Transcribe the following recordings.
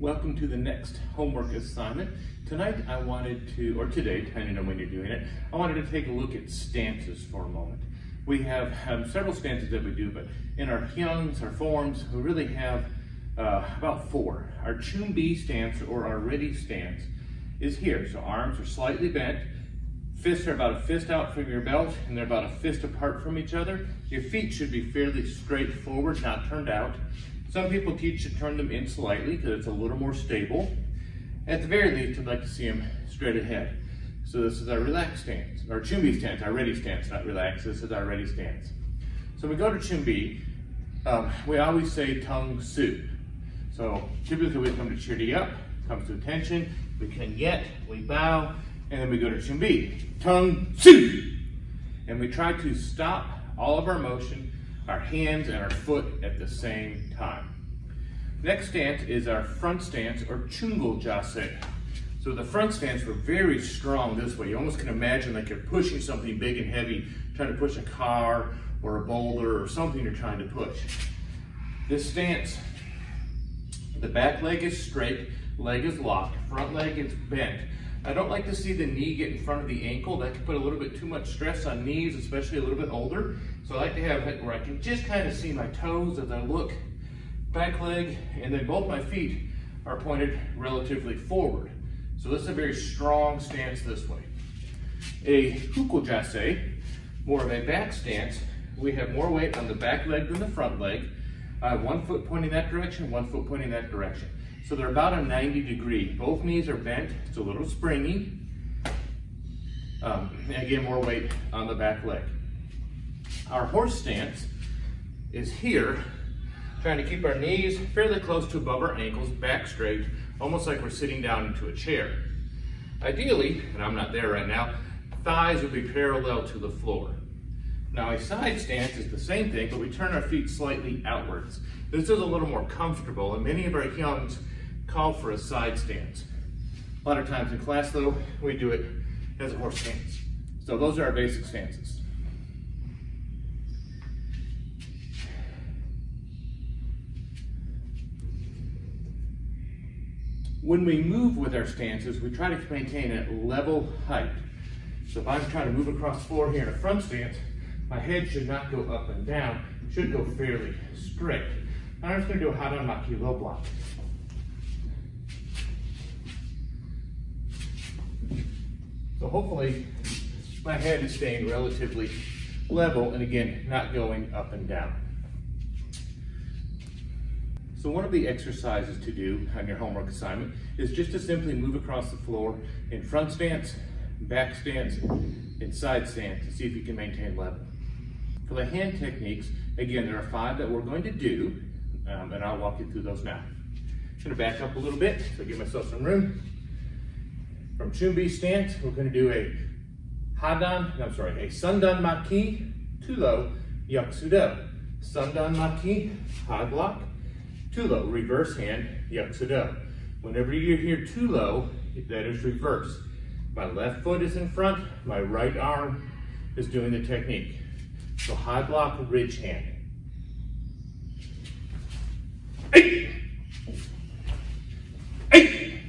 Welcome to the next homework assignment. Tonight I wanted to, or today, depending on when you're doing it, I wanted to take a look at stanzas for a moment. We have several stanzas that we do, but in our hyungs, our forms, we really have about four. Our chumbi stance, or our ready stance, is here. So arms are slightly bent, fists are about a fist out from your belt, and they're about a fist apart from each other. Your feet should be fairly straight forward, not turned out. Some people teach to turn them in slightly because it's a little more stable. At the very least, I'd like to see them straight ahead. So this is our relaxed stance, or chumbi stance, our ready stance, not relaxed. This is our ready stance. So we go to chumbi, we always say Tang su. So typically we come to chirdi up, comes to attention, we can yet, we bow, and then we go to chumbi, Tang su. And we try to stop all of our motion, our hands and our foot at the same time. Next stance is our front stance, or chungul jase. So the front stance, we're very strong this way. You almost can imagine like you're pushing something big and heavy, trying to push a car or a boulder or something you're trying to push. This stance, the back leg is straight, leg is locked, front leg is bent. I don't like to see the knee get in front of the ankle. That can put a little bit too much stress on knees, especially a little bit older. So I like to have it where I can just kind of see my toes as I look, back leg, and then both my feet are pointed relatively forward. So this is a very strong stance this way. A hukul jase, more of a back stance, we have more weight on the back leg than the front leg. I have one foot pointing that direction, one foot pointing that direction. So they're about a 90 degree. Both knees are bent, it's a little springy. And again, more weight on the back leg. Our horse stance is here, trying to keep our knees fairly close to above our ankles, back straight, almost like we're sitting down into a chair. Ideally, and I'm not there right now, thighs would be parallel to the floor. Now a side stance is the same thing, but we turn our feet slightly outwards. This is a little more comfortable, and many of our hyungs call for a side stance. A lot of times in class though, we do it as a horse stance. So those are our basic stances. When we move with our stances, we try to maintain a level height. So if I'm trying to move across the floor here in a front stance, my head should not go up and down, it should go fairly straight. Now I'm just going to do a hadan maki low block. So hopefully my head is staying relatively level and again, not going up and down. So one of the exercises to do on your homework assignment is just to simply move across the floor in front stance, back stance, and side stance to see if you can maintain level. For the hand techniques, again, there are 5 that we're going to do, and I'll walk you through those now. I'm going to back up a little bit, so give myself some room. From chumbi stance, we're going to do a sundan maki, tulo, yaksudo. Sundan maki, high block, tulo, reverse hand, yaksudo. Whenever you hear tulo, that is reverse. My left foot is in front, my right arm is doing the technique. So high block, ridge hand. Eight. Eight.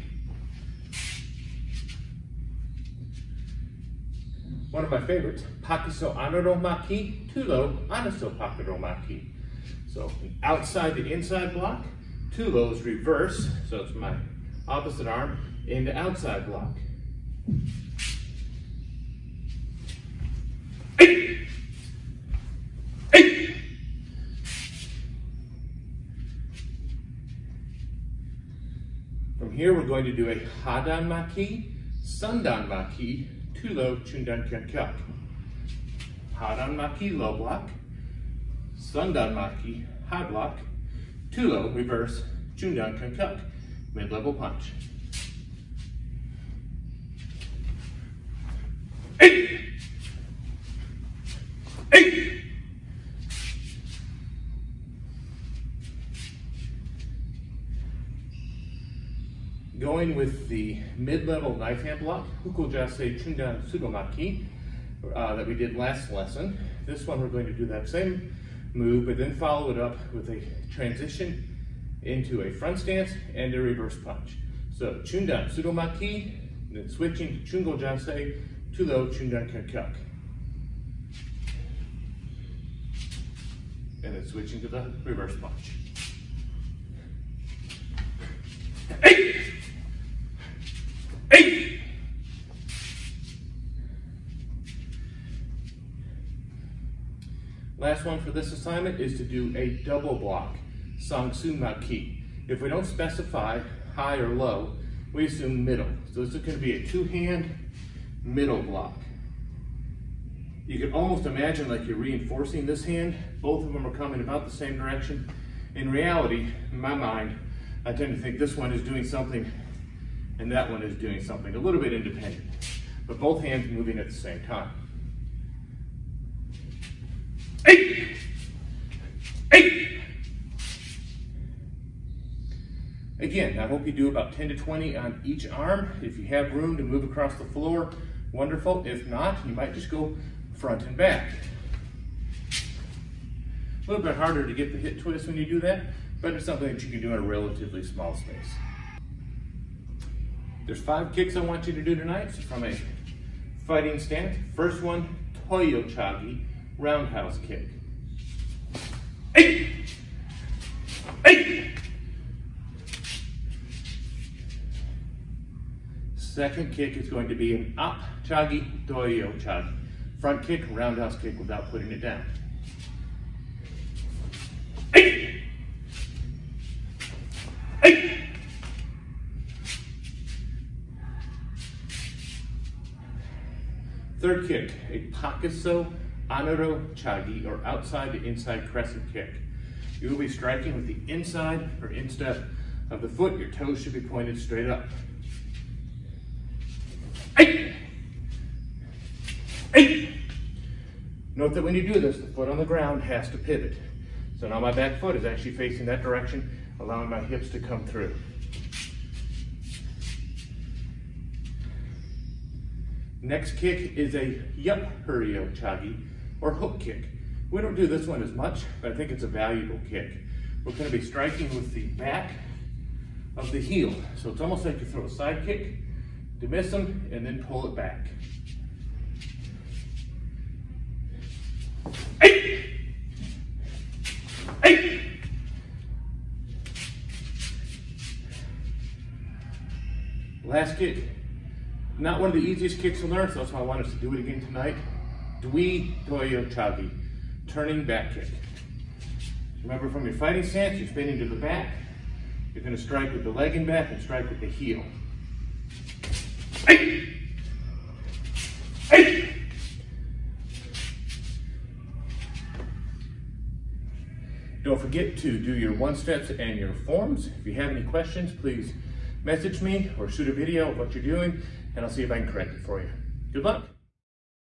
One of my favorites, pakiso anaro maki, tulo, anaso pakiro maki. So outside the inside block, tulo is reverse, so it's my opposite arm into outside block. Eight. Eight. From here, we're going to do a hadan maki, sundan maki, tulo, chundan kyankyak. Hadan maki, low block, sundan maki, high block, tulo, reverse, chundan kyankyak, mid-level punch. Eight. Eight. Going with the mid-level knife hand block, hukul jase chundan sugomaki, that we did last lesson. This one we're going to do that same move, but then follow it up with a transition into a front stance and a reverse punch. So chundan sudomaki, then switching to chungo jansei, tulo chundan kenkyak. And then switching to the reverse punch. Eight! Eight! Last one for this assignment is to do a double block, sangsu maki. If we don't specify high or low, we assume middle. So this is going to be a two-hand middle block. You can almost imagine like you're reinforcing this hand. Both of them are coming about the same direction. In reality, in my mind, I tend to think this one is doing something and that one is doing something a little bit independent, but both hands moving at the same time. Eight! Eight! Again, I hope you do about 10 to 20 on each arm. If you have room to move across the floor, wonderful. If not, you might just go front and back. A little bit harder to get the hip twist when you do that, but it's something that you can do in a relatively small space. There's 5 kicks I want you to do tonight. So from a fighting stance, first one, toyo chagi, roundhouse kick. 8! 8! Second kick is going to be an up chagi, toyo chagi. Front kick, roundhouse kick without putting it down. 8! 8! Third kick, a pakiso anoro chagi, or outside to inside crescent kick. You will be striking with the inside or instep of the foot. Your toes should be pointed straight up. 8! 8! Note that when you do this, the foot on the ground has to pivot. So now my back foot is actually facing that direction, allowing my hips to come through. Next kick is a yup huryo chagi, or hook kick. We don't do this one as much, but I think it's a valuable kick. We're going to be striking with the back of the heel. So it's almost like you throw a side kick, dismiss them, and then pull it back. 8! 8! Last kick. Not one of the easiest kicks to learn, so that's why I want us to do it again tonight. Dwi toyo chagi, turning back kick. Remember, from your fighting stance, you're spinning to the back. You're going to strike with the leg and back and strike with the heel. 8! 8! Don't forget to do your one-steps and your forms. If you have any questions, please message me or shoot a video of what you're doing, and I'll see if I can correct it for you. Good luck.